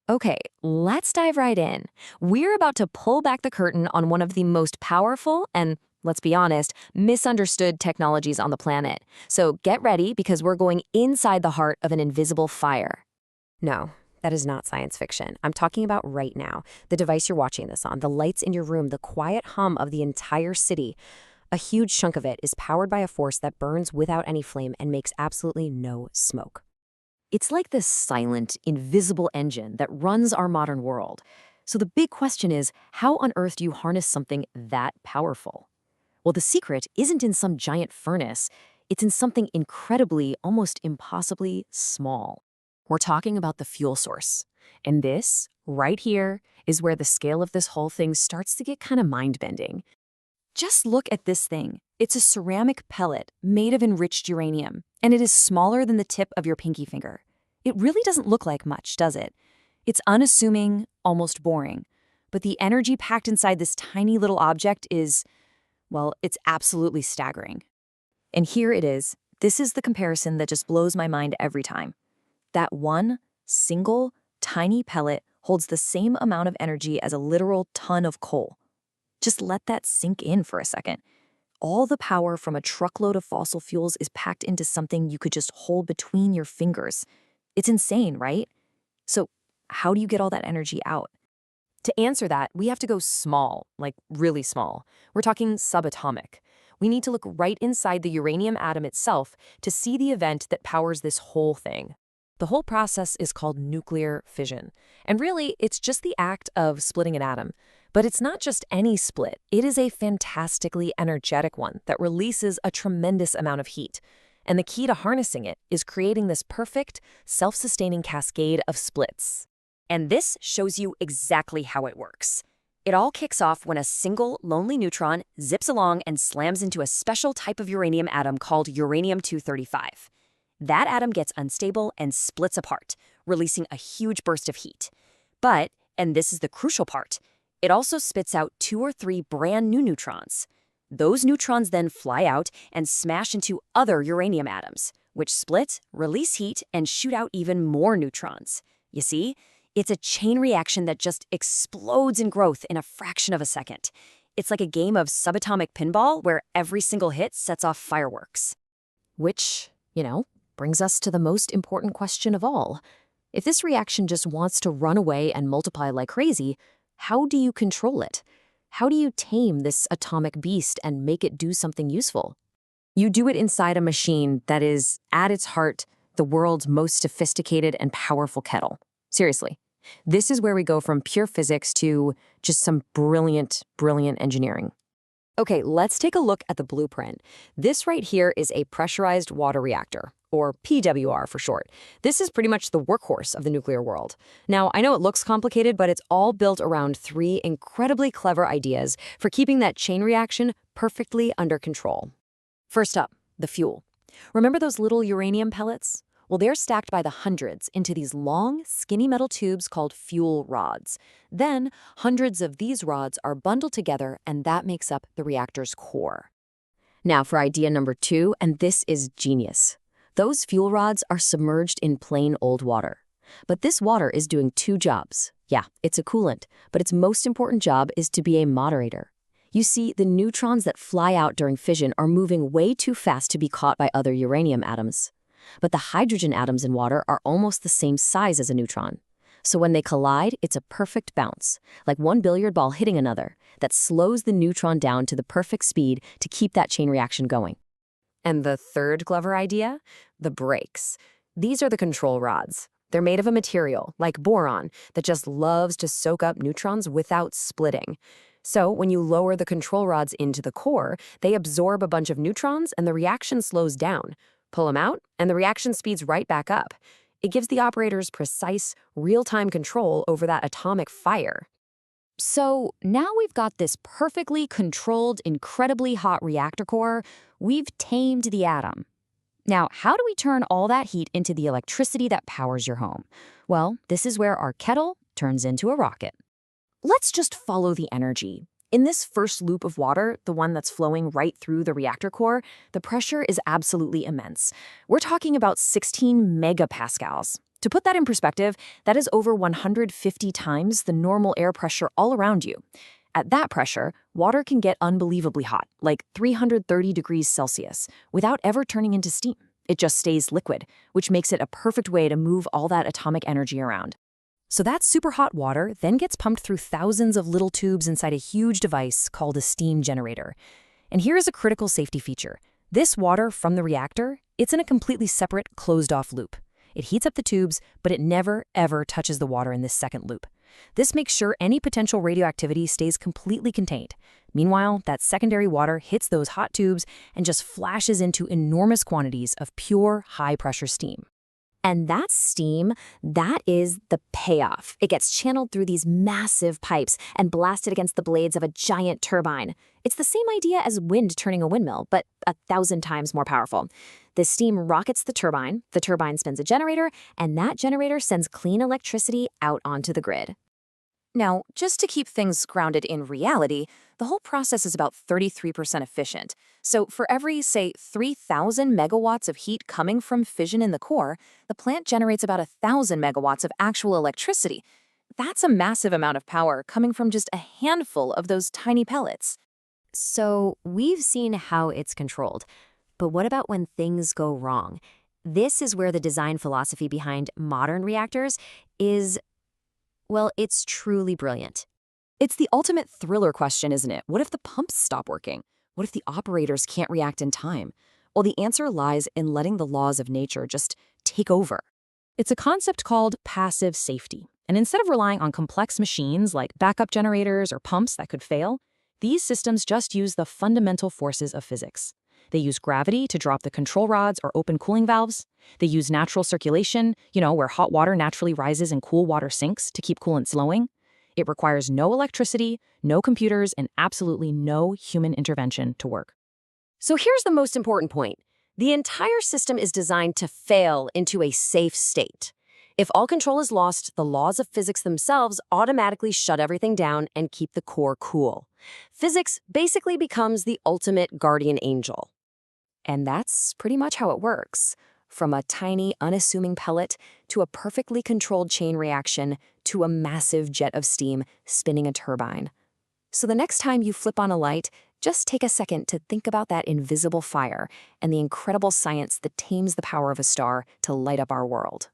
Okay, let's dive right in. We're about to pull back the curtain on one of the most powerful and, let's be honest, misunderstood technologies on the planet. So get ready because we're going inside the heart of an invisible fire. No, that is not science fiction. I'm talking about right now. The device you're watching this on, the lights in your room, the quiet hum of the entire city. A huge chunk of it is powered by a force that burns without any flame and makes absolutely no smoke. It's like this silent, invisible engine that runs our modern world. So the big question is, how on earth do you harness something that powerful? Well, the secret isn't in some giant furnace. It's in something incredibly, almost impossibly small. We're talking about the fuel source. And this, right here, is where the scale of this whole thing starts to get kind of mind-bending. Just look at this thing. It's a ceramic pellet made of enriched uranium, and it is smaller than the tip of your pinky finger. It really doesn't look like much, does it? It's unassuming, almost boring. But the energy packed inside this tiny little object is, well, it's absolutely staggering. And here it is. This is the comparison that just blows my mind every time. That one, single, tiny pellet holds the same amount of energy as a literal ton of coal. Just let that sink in for a second. All the power from a truckload of fossil fuels is packed into something you could just hold between your fingers. It's insane, right? So how do you get all that energy out? To answer that, we have to go small, like really small. We're talking subatomic. We need to look right inside the uranium atom itself to see the event that powers this whole thing. The whole process is called nuclear fission. And really, it's just the act of splitting an atom. But it's not just any split. It is a fantastically energetic one that releases a tremendous amount of heat. And the key to harnessing it is creating this perfect, self-sustaining cascade of splits. And this shows you exactly how it works. It all kicks off when a single, lonely neutron zips along and slams into a special type of uranium atom called uranium-235. That atom gets unstable and splits apart, releasing a huge burst of heat. But, and this is the crucial part, it also spits out 2 or 3 brand new neutrons. Those neutrons then fly out and smash into other uranium atoms, which split, release heat, and shoot out even more neutrons. You see? It's a chain reaction that just explodes in growth in a fraction of a second. It's like a game of subatomic pinball where every single hit sets off fireworks. Which, brings us to the most important question of all. If this reaction just wants to run away and multiply like crazy, how do you control it? How do you tame this atomic beast and make it do something useful? You do it inside a machine that is, at its heart, the world's most sophisticated and powerful kettle. Seriously, this is where we go from pure physics to just some brilliant, brilliant engineering. Okay, let's take a look at the blueprint. This right here is a pressurized water reactor, or PWR for short. This is pretty much the workhorse of the nuclear world. Now, I know it looks complicated, but it's all built around 3 incredibly clever ideas for keeping that chain reaction perfectly under control. First up, the fuel. Remember those little uranium pellets? Well, they're stacked by the hundreds into these long, skinny metal tubes called fuel rods. Then, hundreds of these rods are bundled together, and that makes up the reactor's core. Now for idea number 2, and this is genius. Those fuel rods are submerged in plain old water. But this water is doing 2 jobs. Yeah, it's a coolant, but its most important job is to be a moderator. You see, the neutrons that fly out during fission are moving way too fast to be caught by other uranium atoms. But the hydrogen atoms in water are almost the same size as a neutron. So when they collide, it's a perfect bounce, like one billiard ball hitting another, that slows the neutron down to the perfect speed to keep that chain reaction going. And the third clever idea? The brakes. These are the control rods. They're made of a material, like boron, that just loves to soak up neutrons without splitting. So when you lower the control rods into the core, they absorb a bunch of neutrons and the reaction slows down. Pull them out, and the reaction speeds right back up. It gives the operators precise, real-time control over that atomic fire. So now we've got this perfectly controlled, incredibly hot reactor core. We've tamed the atom. Now, how do we turn all that heat into the electricity that powers your home? Well, this is where our kettle turns into a rocket. Let's just follow the energy. In this first loop of water, the one that's flowing right through the reactor core, the pressure is absolutely immense. We're talking about 16 megapascals. To put that in perspective, that is over 150 times the normal air pressure all around you. At that pressure, water can get unbelievably hot, like 330 degrees Celsius, without ever turning into steam. It just stays liquid, which makes it a perfect way to move all that atomic energy around. So that super hot water then gets pumped through thousands of little tubes inside a huge device called a steam generator. And here is a critical safety feature. This water from the reactor, it's in a completely separate, closed-off loop. It heats up the tubes, but it never, ever touches the water in this second loop. This makes sure any potential radioactivity stays completely contained. Meanwhile, that secondary water hits those hot tubes and just flashes into enormous quantities of pure, high-pressure steam. And that steam, that is the payoff. It gets channeled through these massive pipes and blasted against the blades of a giant turbine. It's the same idea as wind turning a windmill, but 1,000 times more powerful. The steam rockets the turbine spins a generator, and that generator sends clean electricity out onto the grid. Now, just to keep things grounded in reality, the whole process is about 33% efficient. So for every, say, 3,000 megawatts of heat coming from fission in the core, the plant generates about 1,000 megawatts of actual electricity. That's a massive amount of power coming from just a handful of those tiny pellets. So we've seen how it's controlled. But what about when things go wrong? This is where the design philosophy behind modern reactors is, well, it's truly brilliant. It's the ultimate thriller question, isn't it? What if the pumps stop working? What if the operators can't react in time? Well, the answer lies in letting the laws of nature just take over. It's a concept called passive safety. And instead of relying on complex machines like backup generators or pumps that could fail, these systems just use the fundamental forces of physics. They use gravity to drop the control rods or open cooling valves. They use natural circulation, where hot water naturally rises and cool water sinks to keep coolant flowing. It requires no electricity, no computers, and absolutely no human intervention to work. So here's the most important point. The entire system is designed to fail into a safe state. If all control is lost, the laws of physics themselves automatically shut everything down and keep the core cool. Physics basically becomes the ultimate guardian angel. And that's pretty much how it works. From a tiny, unassuming pellet to a perfectly controlled chain reaction to a massive jet of steam spinning a turbine. So the next time you flip on a light, just take a second to think about that invisible fire and the incredible science that tames the power of a star to light up our world.